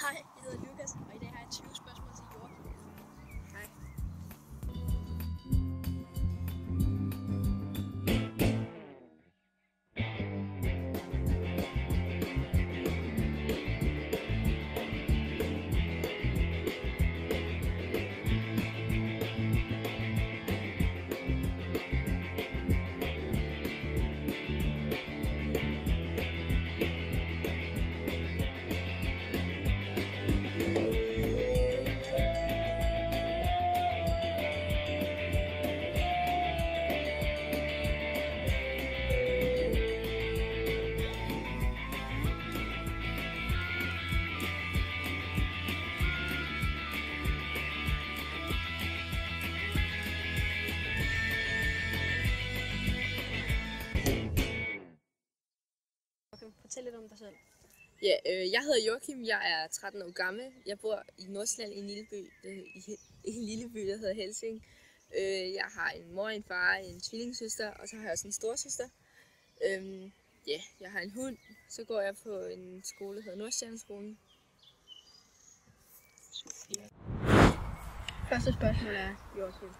Hej, jeg hedder Lukas, og i dag har jeg 20 spørgsmål til Joachim. Hej. Fortæl lidt om dig selv. Ja, jeg hedder Joachim, jeg er 13 år gammel. Jeg bor i Nordsjælland i en lille by, der hedder Helsing. Jeg har en mor, en far, en tvillingesøster, og så har jeg også en storesøster. Jeg har en hund. Så går jeg på en skole, der hedder Nordsjællandsskolen. Første spørgsmål er, Joachim.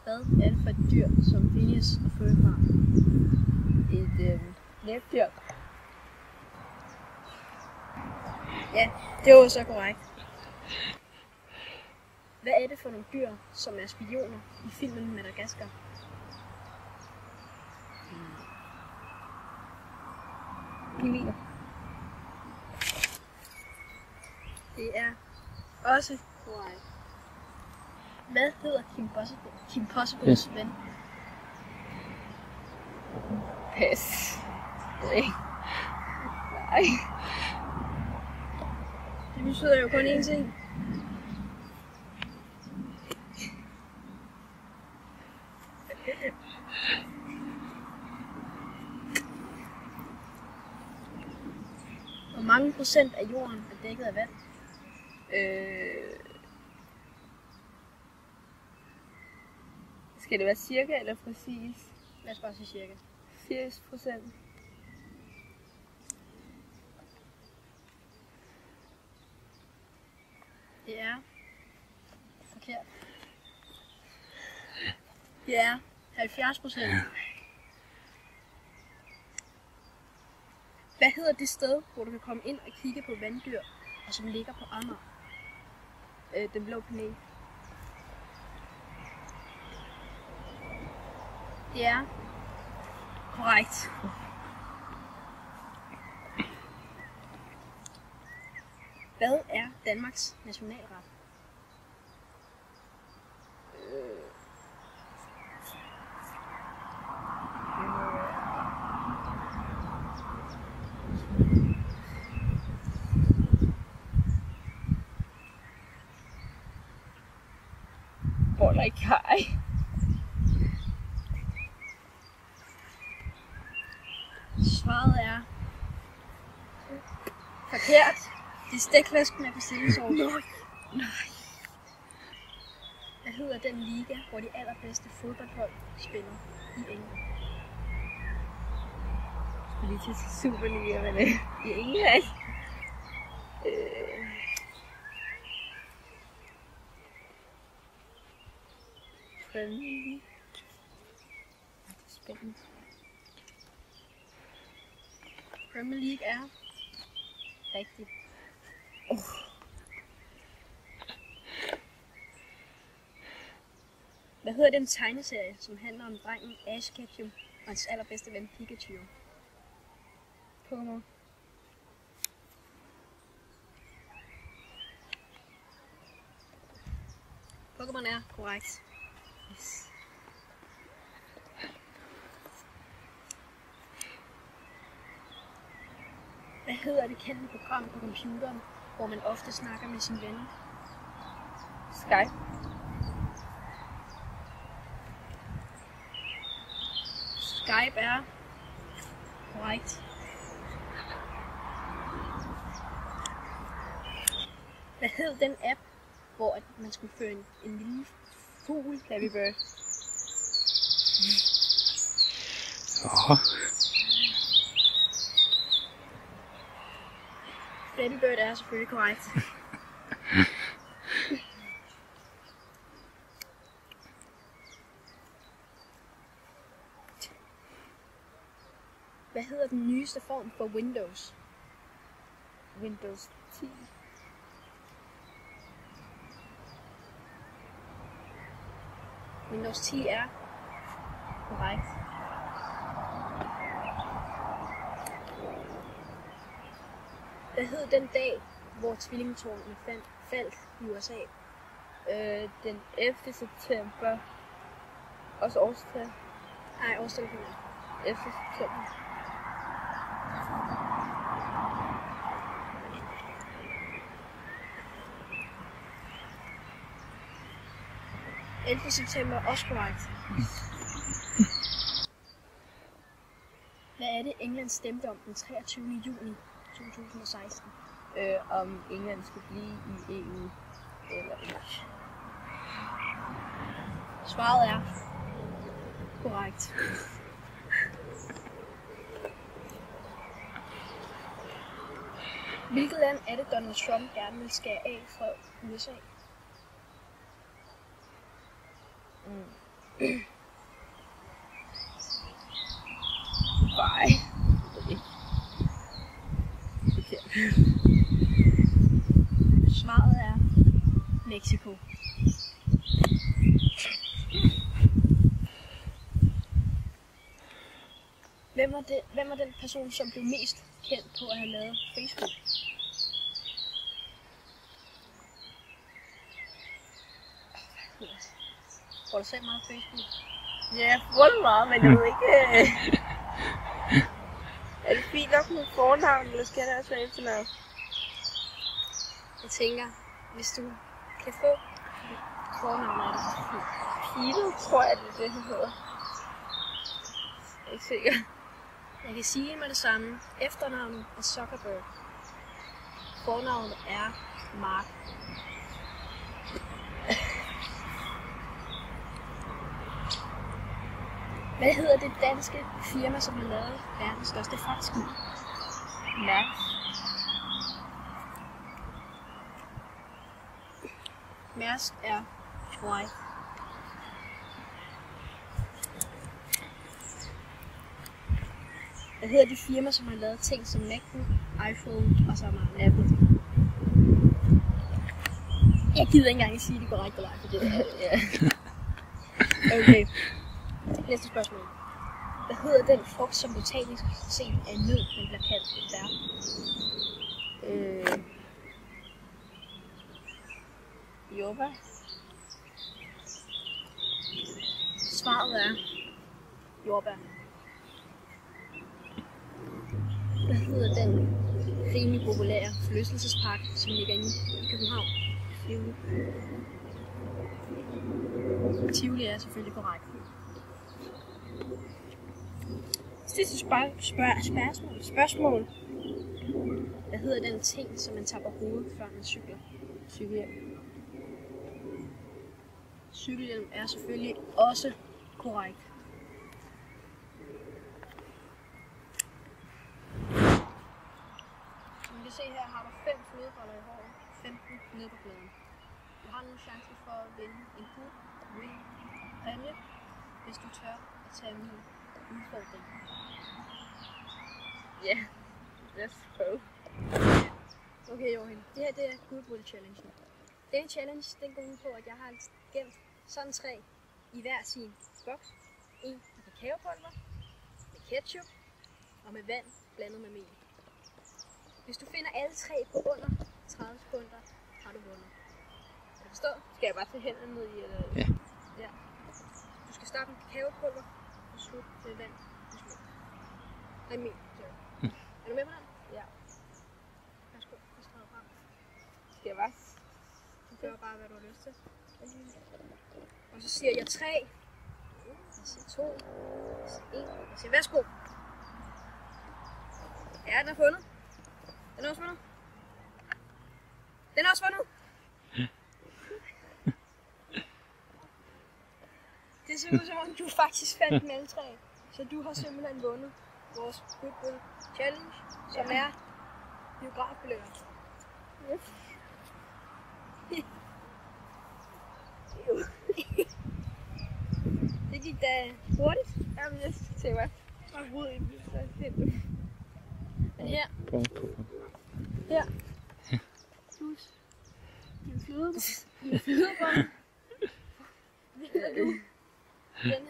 Hvad er det for et dyr, som findes og fødevarer? Et næbdyr. Ja, det var så korrekt. Hvad er det for nogle dyr, som er spioner i filmen Madagaskar? Pingviner. Det er også korrekt. Hvad hedder Kim Possibles ven? Pas. Nej. Det betyder jo kun én ting. Hvor mange procent af jorden er dækket af vand? Skal det være cirka eller præcis? Lad os bare sige cirka. 80%. Det er forkert. Det er 70%. Hvad hedder det sted, hvor du kan komme ind og kigge på vanddyr, og som ligger på Amager? Den blå planet. Det er korrekt. Hvad er Danmarks nationalret? Boller i kaj. Svaret er forkert. Det er stegflæsk med persillesovs. Nej. Hvad hedder den liga, hvor de allerbedste fodboldhold spiller i England? Jeg skulle lige til Superliga, men i England. Premier League. Det er spændende. Premier League er rigtigt. Hvad hedder den tegneserie, som handler om drengen Ash Ketchum og hans allerbedste ven Pikachu? Pokémon. Pokémon er korrekt. Yes. Hvad hedder det kendte program på computeren, hvor man ofte snakker med sine venner? Skype. Skype er korrekt. Hvad hed den app, hvor man skulle føre en lille fugl? Happy Bird. Betty Bird er selvfølgelig korrekt. Hvad hedder den nyeste form for Windows? Windows 10. Windows 10 er korrekt. Hvad hed den dag, hvor tvillingetårnene faldt i USA? Den 11. september. Også årstal. Nej, årstal på det. 11. september. September også korrekt. Hvad er det, England stemte om den 23. juni 2016? Om England skulle blive i EU eller ikke. Svaret er korrekt. Hvilket land er det, Donald Trump gerne vil skære af fra USA? Nej. Svaret er Mexico. Hvem var den person, som blev mest kendt på at have lavet Facebook? Får du selv meget Facebook? Ja, jeg bruger det meget, men jeg ved ikke... Er det fint nok med fornavn, eller skal det også være efternavn? Jeg tænker, hvis du kan få fornavn af det. Pilo, tror jeg, det er det, han hedder. Jeg er ikke sikker. Jeg kan sige med det samme. Efternavnet er Zuckerberg. Fornavnet er Mark. Hvad hedder det danske firma, som har lavet verdens største fragtskib? Max. Mærsk er korrekt. Hvad hedder de firma, som har lavet ting som MacBook, iPhone og så meget Apple? Jeg gider ikke engang sige det korrekt eller ej, for det er... Ja. Okay. Næste spørgsmål. Hvad hedder den frugt, som botanisk set er en nød, men bliver kaldt et bær? Jordbær. Svaret er jordbær. Hvad hedder den rimelig populære forlystelsespark, som ligger inde i København? Tivoli er selvfølgelig korrekt. Sidste spørgsmål. Hvad hedder den ting, som man tager på hovedet, før man cykler? Cykelhjelm. Cykelhjelm er selvfølgelig også korrekt. Som I kan se her, har du 5 flødeboller i håret, 15 nede på pladen. Du har nogle chancer for at vinde en god præmie, hvis du tør at tage min udfordring. Ja, lad os prøve. Okay, Johan. Det her, det er Goodwill Challenge. Den challenge, den går ud på, at jeg har gemt sådan 3 i hver sin boks. En med kakaopulver, med ketchup og med vand blandet med mel. Hvis du finder alle 3 på under 30 sekunder, har du vundet. Kan du forstå? Skal jeg bare tage hænderne ned i, eller? Ja. Du skal starte med kakaopulver og slutte med vand og smør. Nej, mel. Sorry. Er du med på den? Ja. Værsgo, jeg træder frem. Skal jeg bare... Du gør bare, hvad du har lyst til. Og så siger jeg 3. Jeg siger 2. Jeg siger 1. Jeg siger værsgo. Ja, den er fundet. Den er også fundet. Den er også fundet. Det ser ud som om, du faktisk fandt den alle 3. Så du har simpelthen vundet vores Goodwill Challenge, som er biografbilletter. Det gik da hurtigt. Jamen, jeg skal se mig. Og rod i det, så fedt. Men her. Her. Plus. En flødebom. En flødebom. Vinder du den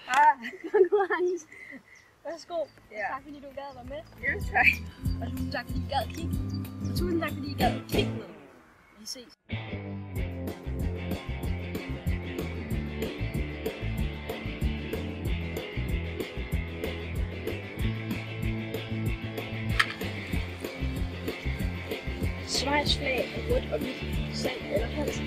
her konkurrence. Værsgo. Ja. Tak fordi du gad at være med. Jo, tak. Og tusind tak fordi I gad at kigge. Og tusind tak fordi I gad at kigge med. Vi ses. Schweiz flag er rødt og hvidt, sand eller halsen.